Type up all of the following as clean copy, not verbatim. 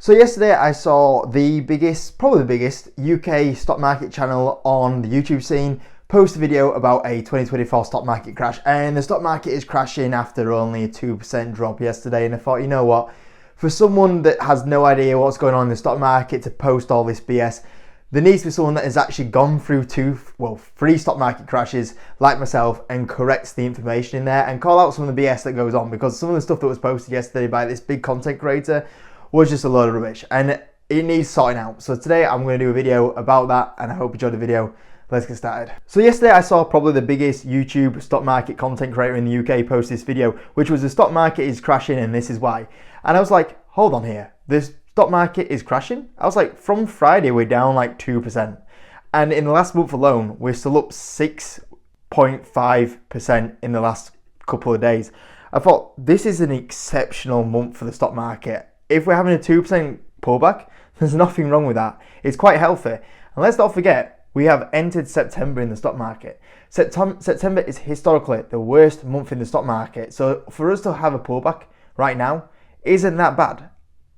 So yesterday I saw the biggest, probably the biggest UK stock market channel on the YouTube scene post a video about a 2024 stock market crash, and the stock market is crashing after only a 2% drop yesterday. And I thought, you know what, for someone that has no idea what's going on in the stock market to post all this BS, there needs to be someone that has actually gone through three stock market crashes like myself and corrects the information in there and call out some of the BS that goes on, because some of the stuff that was posted yesterday by this big content creator was just a load of rubbish and it needs sorting out. So today I'm going to do a video about that, and I hope you enjoyed the video. Let's get started. So yesterday I saw probably the biggest YouTube stock market content creator in the UK post this video, which was the stock market is crashing and this is why. And I was like, hold on here, this stock market is crashing? I was like, from Friday we're down like 2%. And in the last month alone, we're still up 6.5% in the last couple of days. I thought this is an exceptional month for the stock market. If we're having a 2% pullback, there's nothing wrong with that. It's quite healthy. And let's not forget, we have entered September in the stock market. September is historically the worst month in the stock market. So for us to have a pullback right now isn't that bad.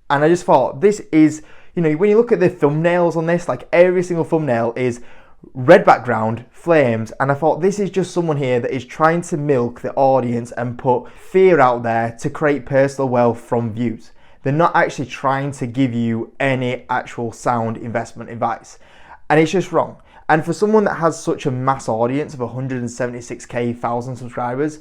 And I just thought, this is, you know, when you look at the thumbnails on this, like every single thumbnail is red background, flames, and I thought this is just someone here that is trying to milk the audience and put fear out there to create personal wealth from views. They're not actually trying to give you any actual sound investment advice. And it's just wrong. And for someone that has such a mass audience of 176,000 subscribers,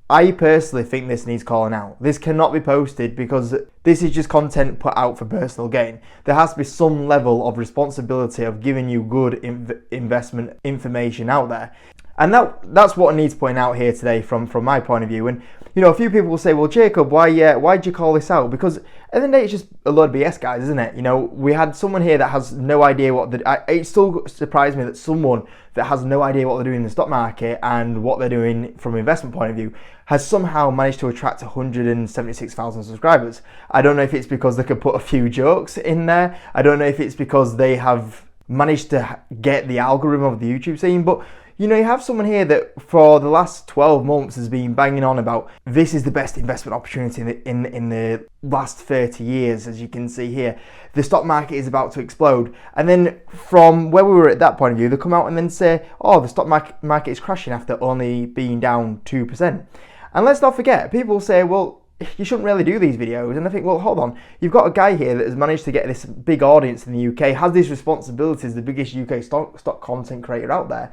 I personally think this needs calling out. This cannot be posted because this is just content put out for personal gain. There has to be some level of responsibility of giving you good investment information out there. And that's what I need to point out here today from my point of view. And you know, a few people will say, well, Jacob, why'd you call this out? Because at the end of the day, it's just a load of BS, guys, isn't it? You know, we had someone here that has no idea it still surprised me that someone that has no idea what they're doing in the stock market and what they're doing from an investment point of view has somehow managed to attract 176,000 subscribers. I don't know if it's because they could put a few jokes in there. I don't know if it's because they have managed to get the algorithm of the YouTube scene, but you know, you have someone here that for the last 12 months has been banging on about this is the best investment opportunity in the last 30 years, as you can see here. The stock market is about to explode. And then from where we were at that point of view, they come out and then say, oh, the stock market is crashing after only being down 2%. And let's not forget, people say, well, you shouldn't really do these videos. And I think, well, hold on. You've got a guy here that has managed to get this big audience in the UK, has these responsibilities, the biggest UK stock content creator out there.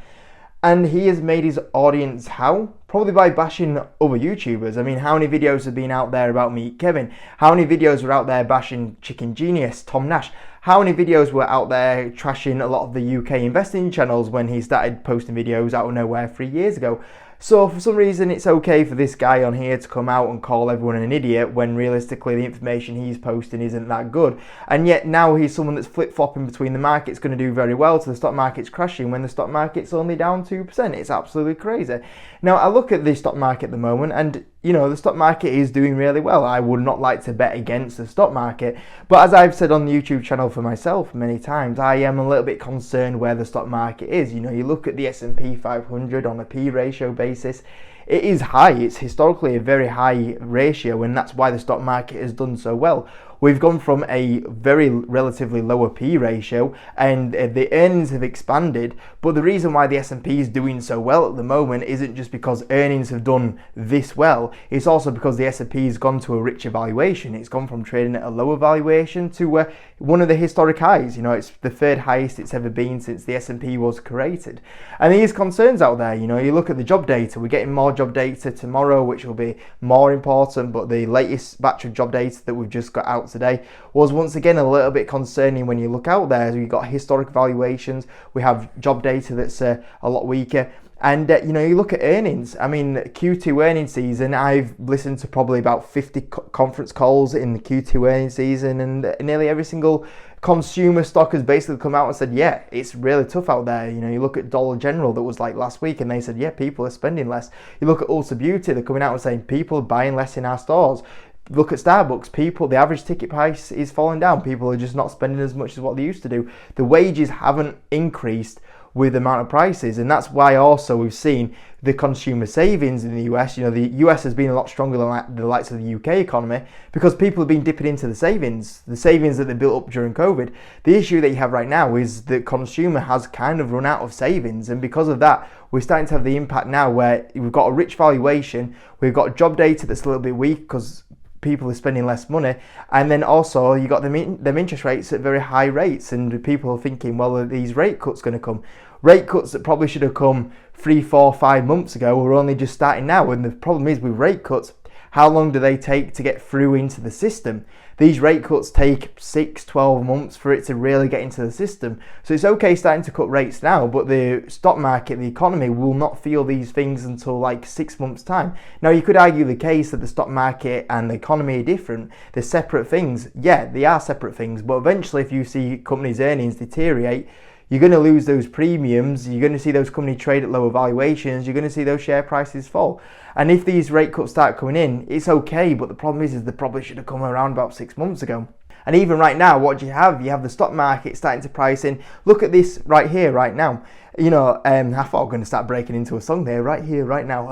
And he has made his audience how? Probably by bashing other YouTubers. I mean, how many videos have been out there about Meet Kevin? How many videos were out there bashing Chicken Genius, Tom Nash? How many videos were out there trashing a lot of the UK investing channels when he started posting videos out of nowhere 3 years ago? So for some reason, it's okay for this guy on here to come out and call everyone an idiot when realistically the information he's posting isn't that good. And yet now he's someone that's flip-flopping between the market's going to do very well to the stock market's crashing when the stock market's only down 2%. It's absolutely crazy. Now, I look at the stock market at the moment and, you know, the stock market is doing really well. I would not like to bet against the stock market. But as I've said on the YouTube channel for myself many times, I am a little bit concerned where the stock market is. You know, you look at the S&P 500 on a P ratio basis, it is high. It's historically a very high ratio, and that's why the stock market has done so well. We've gone from a very relatively lower P ratio and the earnings have expanded, but the reason why the S&P is doing so well at the moment isn't just because earnings have done this well, it's also because the S&P has gone to a richer valuation. It's gone from trading at a lower valuation to one of the historic highs. You know, it's the third highest it's ever been since the S&P was created. And these concerns out there, you know, you look at the job data, we're getting more job data tomorrow, which will be more important, but the latest batch of job data that we've just got out today was once again a little bit concerning when you look out there. We've got historic valuations, we have job data that's a lot weaker, and you know, you look at earnings. I mean, Q2 earnings season, I've listened to probably about 50 conference calls in the Q2 earnings season, and nearly every single consumer stock has basically come out and said, yeah, it's really tough out there. You know, you look at Dollar General, that was like last week, and they said, yeah, people are spending less. You look at Ulta Beauty, they're coming out and saying people are buying less in our stores. Look at Starbucks, the average ticket price is falling down. People are just not spending as much as what they used to do. The wages haven't increased with the amount of prices. And that's why also we've seen the consumer savings in the US. The US has been a lot stronger than the likes of the UK economy because people have been dipping into the savings that they built up during COVID. The issue that you have right now is the consumer has kind of run out of savings, and because of that, we're starting to have the impact now where we've got a rich valuation, we've got job data that's a little bit weak because people are spending less money, and then also you got them interest rates at very high rates, and people are thinking, well, are these rate cuts going to come? Rate cuts that probably should have come 3, 4, 5 months ago are only just starting now. And the problem is with rate cuts, how long do they take to get through into the system? These rate cuts take 6, 12 months for it to really get into the system. So it's okay starting to cut rates now, but the stock market, the economy will not feel these things until like 6 months' time. Now, you could argue the case that the stock market and the economy are different. They're separate things. Yeah, they are separate things, but eventually if you see companies' earnings deteriorate, you're going to lose those premiums, you're going to see those companies trade at lower valuations, you're going to see those share prices fall. And if these rate cuts start coming in, it's okay, but the problem is they probably should have come around about 6 months ago. And even right now, what do you have? You have the stock market starting to price in. Look at this right here, right now. I thought I was going to start breaking into a song there, right here, right now.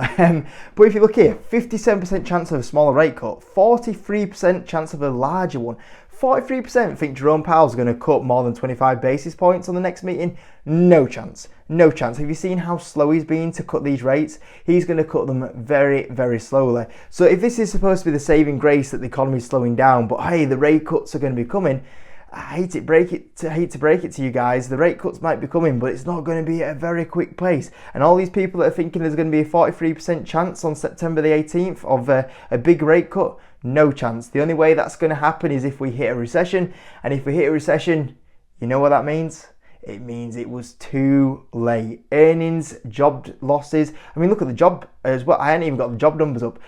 But if you look here, 57% chance of a smaller rate cut, 43% chance of a larger one. 43% think Jerome Powell's going to cut more than 25 basis points on the next meeting. No chance. No chance. Have you seen how slow he's been to cut these rates? He's going to cut them very, very slowly. So if this is supposed to be the saving grace that the economy is slowing down, but hey, the rate cuts are going to be coming, I hate to break it to you guys, the rate cuts might be coming, but it's not going to be at a very quick pace. And all these people that are thinking there's going to be a 43% chance on September the 18th of a big rate cut, no chance. The only way that's going to happen is if we hit a recession. And if we hit a recession, you know what that means? It means it was too late. Earnings, job losses. I mean, look at the job as well. I hadn't even got the job numbers up.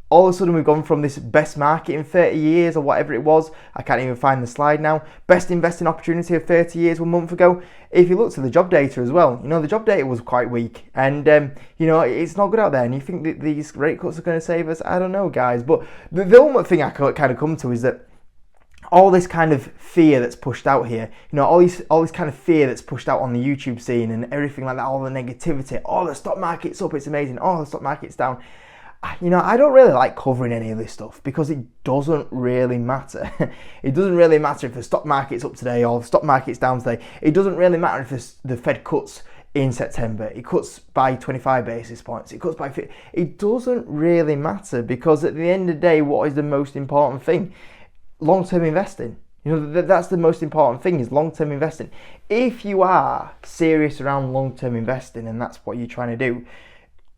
All of a sudden we've gone from this best market in 30 years or whatever it was. I can't even find the slide now. Best investing opportunity of 30 years 1 month ago. If you look to the job data as well, the job data was quite weak. And, it's not good out there. And you think that these rate cuts are going to save us? I don't know, guys. But the ultimate thing I kind of come to is that all this kind of fear that's pushed out here, all this kind of fear that's pushed out on the YouTube scene and everything like that, all the negativity, the stock market's up, it's amazing, the stock market's down. I don't really like covering any of this stuff because it doesn't really matter. It doesn't really matter if the stock market's up today or the stock market's down today. It doesn't really matter if the Fed cuts in September. It cuts by 25 basis points. It cuts by 50. It doesn't really matter because at the end of the day, what is the most important thing? Long-term investing. That's the most important thing, is long-term investing. If you are serious around long-term investing and that's what you're trying to do,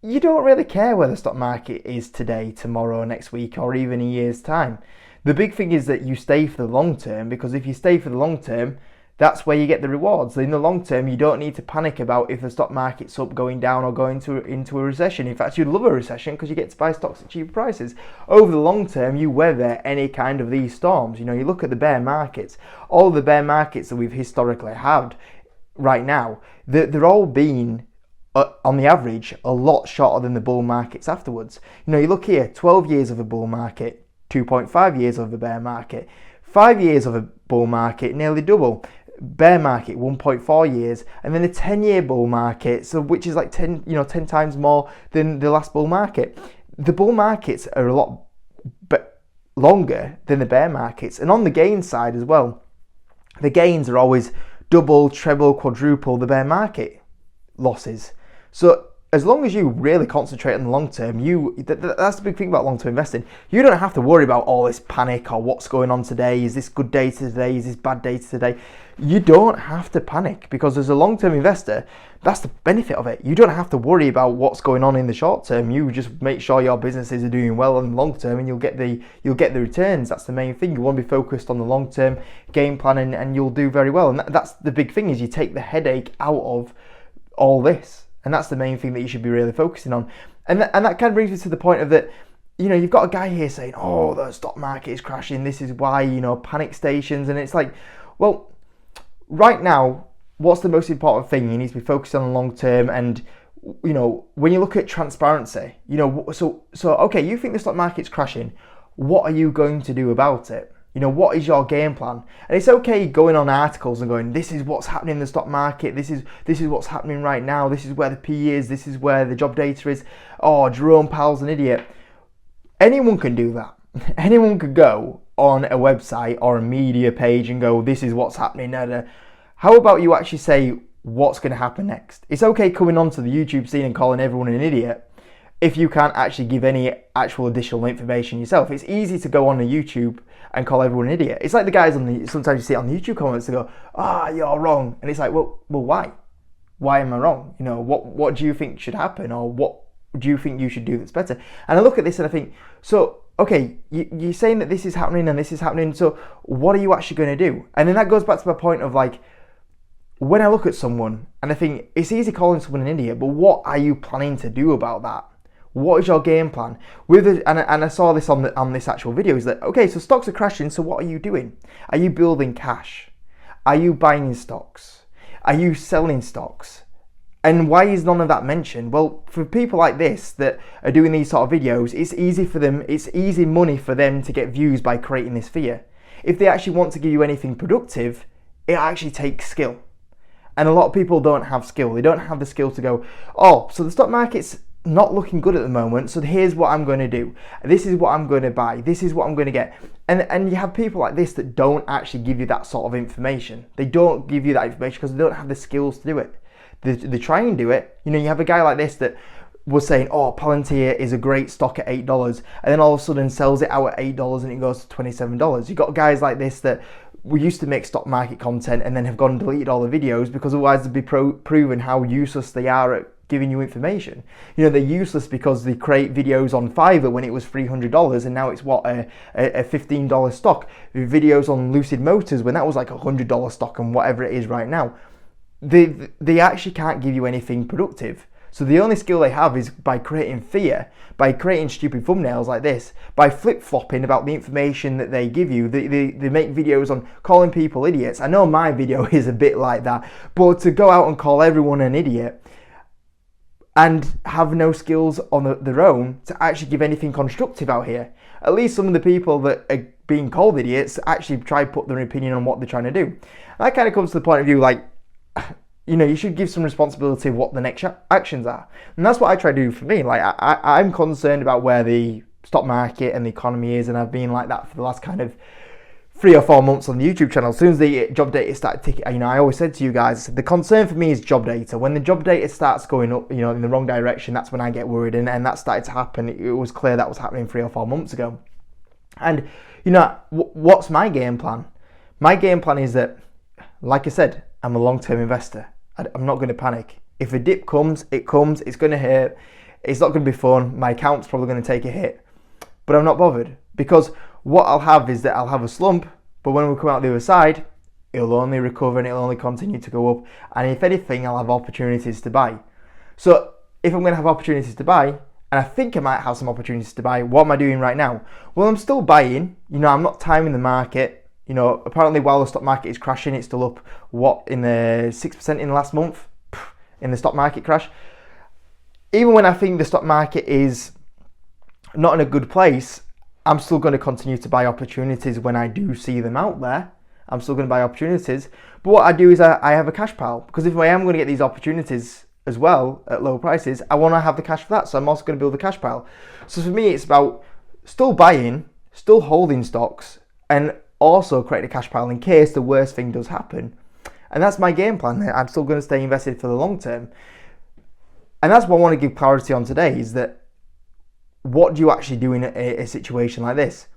you don't really care where the stock market is today, tomorrow, next week, or even a year's time. The big thing is that you stay for the long term, because if you stay for the long term, that's where you get the rewards. In the long term, you don't need to panic about if the stock market's up, going down, or going into a recession. In fact, you'd love a recession because you get to buy stocks at cheaper prices. Over the long term, you weather any kind of these storms. You look at the bear markets. All the bear markets that we've historically had right now, they're all been on the average, a lot shorter than the bull markets afterwards. You look here, 12 years of a bull market, 2.5 years of a bear market, 5 years of a bull market, nearly double. Bear market, 1.4 years, and then a 10-year bull market, so which is like 10 times more than the last bull market. The bull markets are a lot longer than the bear markets, and on the gain side as well, the gains are always double, treble, quadruple the bear market losses. So as long as you really concentrate on the long term, that's the big thing about long-term investing. You don't have to worry about all this panic or what's going on today. Is this good data today? Is this bad data today? You don't have to panic, because as a long-term investor, that's the benefit of it. You don't have to worry about what's going on in the short term. You just make sure your businesses are doing well in the long term, and you'll get the returns. That's the main thing. You want to be focused on the long-term game plan, and you'll do very well. And that's the big thing, is you take the headache out of all this. And that's the main thing that you should be really focusing on. And that kind of brings me to the point of that, you've got a guy here saying, the stock market is crashing, this is why, panic stations. And it's like, well, right now, what's the most important thing? You need to be focused on the long term. And, when you look at transparency, so okay, you think the stock market's crashing. What are you going to do about it? You know, what is your game plan? And it's okay going on articles and going, this is what's happening in the stock market, this is what's happening right now, this is where the P is, this is where the job data is. Oh, Jerome Powell's an idiot. Anyone can do that. Anyone could go on a website or a media page and go, this is what's happening. How about you actually say what's going to happen next? It's okay coming onto the YouTube scene and calling everyone an idiot if you can't actually give any actual additional information yourself. It's easy to go on the YouTube and call everyone an idiot. It's like the guys sometimes you see it on the YouTube comments, they go, you're wrong. And it's like, well, why? Why am I wrong? You know, what do you think should happen? Or what do you think you should do that's better? And I look at this and I think, so, okay, you're saying that this is happening and this is happening, so what are you actually going to do? And then that goes back to my point of like, when I look at someone and I think it's easy calling someone an idiot, but what are you planning to do about that? What is your game plan? And I saw this on this actual video, is that, okay, so stocks are crashing, so what are you doing? Are you building cash? Are you buying stocks? Are you selling stocks? And why is none of that mentioned? Well, for people like this that are doing these sort of videos, it's easy money for them to get views by creating this fear. If they actually want to give you anything productive, it actually takes skill. And a lot of people don't have skill. They don't have the skill to go, so the stock market's not looking good at the moment, so here's what I'm going to do. This is what I'm going to buy. This is what I'm going to get. And you have people like this that don't actually give you that sort of information. They don't give you that information because they don't have the skills to do it. They try and do it. You know, you have a guy like this that was saying, Palantir is a great stock at $8, and then all of a sudden sells it out at $8 and it goes to $27. You've got guys like this that we used to make stock market content and then have gone and deleted all the videos because otherwise they'd be proven how useless they are at giving you information. You know, they're useless because they create videos on Fiverr when it was $300 and now it's a $15 stock. Videos on Lucid Motors when that was like a $100 stock and whatever it is right now. They actually can't give you anything productive. So the only skill they have is by creating fear, by creating stupid thumbnails like this, by flip-flopping about the information that they give you. They make videos on calling people idiots. I know my video is a bit like that, but to go out and call everyone an idiot and have no skills on their own to actually give anything constructive out here. At least some of the people that are being called idiots actually try to put their opinion on what they're trying to do. And that kind of comes to the point of view like, you know, you should give some responsibility of what the next actions are. And that's what I try to do for me. Like, I'm concerned about where the stock market and the economy is, and I've been like that for the last kind of 3 or 4 months on the YouTube channel. As soon as the job data started ticking, you know, I always said to you guys, the concern for me is job data. When the job data starts going up, you know, in the wrong direction, that's when I get worried. And that started to happen. It was clear that was happening 3 or 4 months ago. And, you know, what's my game plan? My game plan is that, like I said, I'm a long-term investor. I'm not going to panic. If a dip comes, it comes. It's going to hurt. It's not going to be fun. My account's probably going to take a hit. But I'm not bothered, because what I'll have is that I'll have a slump, but when we come out the other side, it'll only recover and it'll only continue to go up. And if anything, I'll have opportunities to buy. So if I'm going to have opportunities to buy, and I think I might have some opportunities to buy, what am I doing right now? Well, I'm still buying. You know, I'm not timing the market. You know, apparently while the stock market is crashing, it's still up, in the 6% in the last month in the stock market crash. Even when I think the stock market is not in a good place, I'm still going to continue to buy opportunities when I do see them out there. I'm still going to buy opportunities. But what I do is I have a cash pile, because if I am going to get these opportunities as well at low prices, I want to have the cash for that. So I'm also going to build a cash pile. So for me, it's about still buying, still holding stocks, and also create a cash pile in case the worst thing does happen. And that's my game plan. I'm still going to stay invested for the long term. And that's what I want to give clarity on today, is that what do you actually do in a situation like this?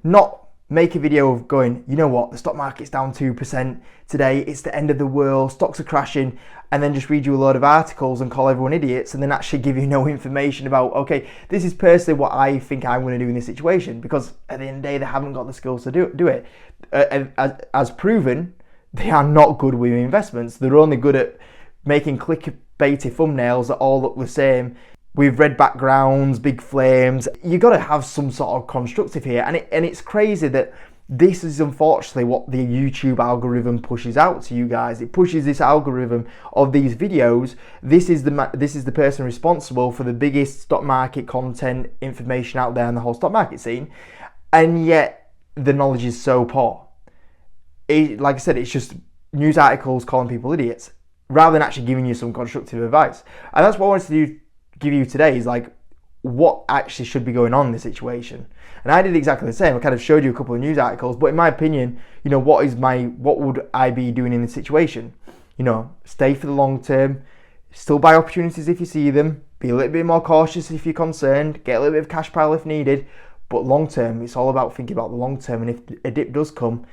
Not make a video of going, you know what, the stock market's down 2% today, it's the end of the world, stocks are crashing, and then just read you a load of articles and call everyone idiots, and then actually give you no information about, okay, this is personally what I think I'm going to do in this situation, because at the end of the day, they haven't got the skills to do it. As proven, they are not good with investments. They're only good at making clickbaity thumbnails that all look the same, with red backgrounds, big flames. You got to have some sort of constructive here, and it's crazy that this is unfortunately what the YouTube algorithm pushes out to you guys. It pushes this algorithm of these videos. This is the person responsible for the biggest stock market content information out there in the whole stock market scene, and yet the knowledge is so poor. Like I said, it's just news articles calling people idiots rather than actually giving you some constructive advice. And that's what I wanted to give you today, is like what actually should be going on in this situation. And I did exactly the same. I kind of showed you a couple of news articles, but in my opinion, what would I be doing in this situation? Stay for the long term, still buy opportunities if you see them, be a little bit more cautious if you're concerned, get a little bit of cash pile if needed, but long term, it's all about thinking about the long term. And if a dip does come,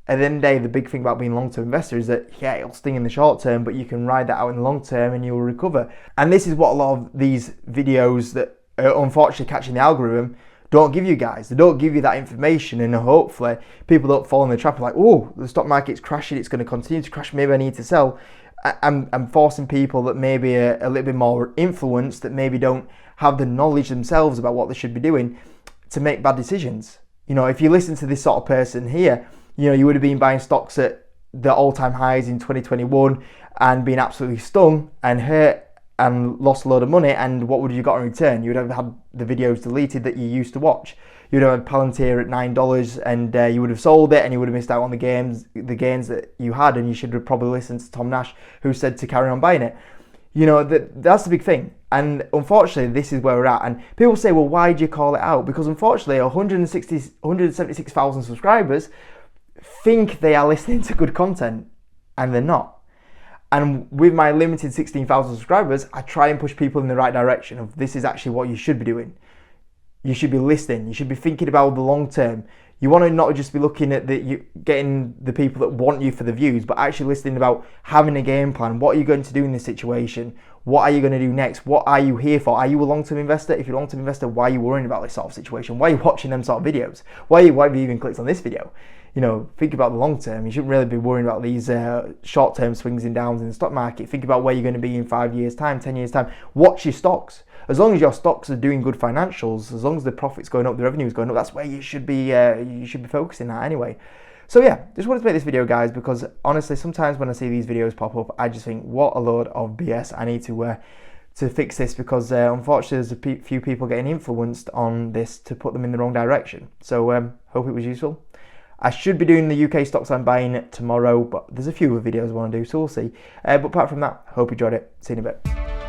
at the end of the day, the big thing about being a long-term investor is that, yeah, it'll sting in the short term, but you can ride that out in the long term and you'll recover. And this is what a lot of these videos that are unfortunately catching the algorithm don't give you guys. They don't give you that information, and hopefully people don't fall in the trap of like, oh, the stock market's crashing, it's going to continue to crash, maybe I need to sell. I'm forcing people that maybe are a little bit more influenced, that maybe don't have the knowledge themselves about what they should be doing, to make bad decisions. If you listen to this sort of person here, you would have been buying stocks at the all-time highs in 2021 and been absolutely stung and hurt and lost a load of money, and what would you got in return? You would have had the videos deleted that you used to watch. You would have had Palantir at $9 and you would have sold it, and you would have missed out on the gains that you had, and you should have probably listened to Tom Nash, who said to carry on buying it. That's the big thing. And unfortunately, this is where we're at. And people say, well, why do you call it out? Because unfortunately, 176,000 subscribers think they are listening to good content, and they're not. And with my limited 16,000 subscribers, I try and push people in the right direction of this is actually what you should be doing. You should be listening. You should be thinking about the long term. You want to not just be looking at getting the people that want you for the views, but actually listening about having a game plan. What are you going to do in this situation? What are you going to do next? What are you here for? Are you a long-term investor? If you're a long-term investor, why are you worrying about this sort of situation? Why are you watching them sort of videos? Why have you even clicked on this video? Think about the long term. You shouldn't really be worrying about these short-term swings and downs in the stock market. Think about where you're going to be in 5 years' time, 10 years' time. Watch your stocks. As long as your stocks are doing good financials, as long as the profit's going up, the revenue's going up, that's where you should be focusing on anyway. So yeah, just wanted to make this video, guys, because honestly, sometimes when I see these videos pop up, I just think, what a load of BS. I need to fix this, because unfortunately there's a few people getting influenced on this to put them in the wrong direction. So hope it was useful. I should be doing the UK stocks I'm buying tomorrow, but there's a few other videos I want to do, so we'll see. But apart from that, hope you enjoyed it. See you in a bit.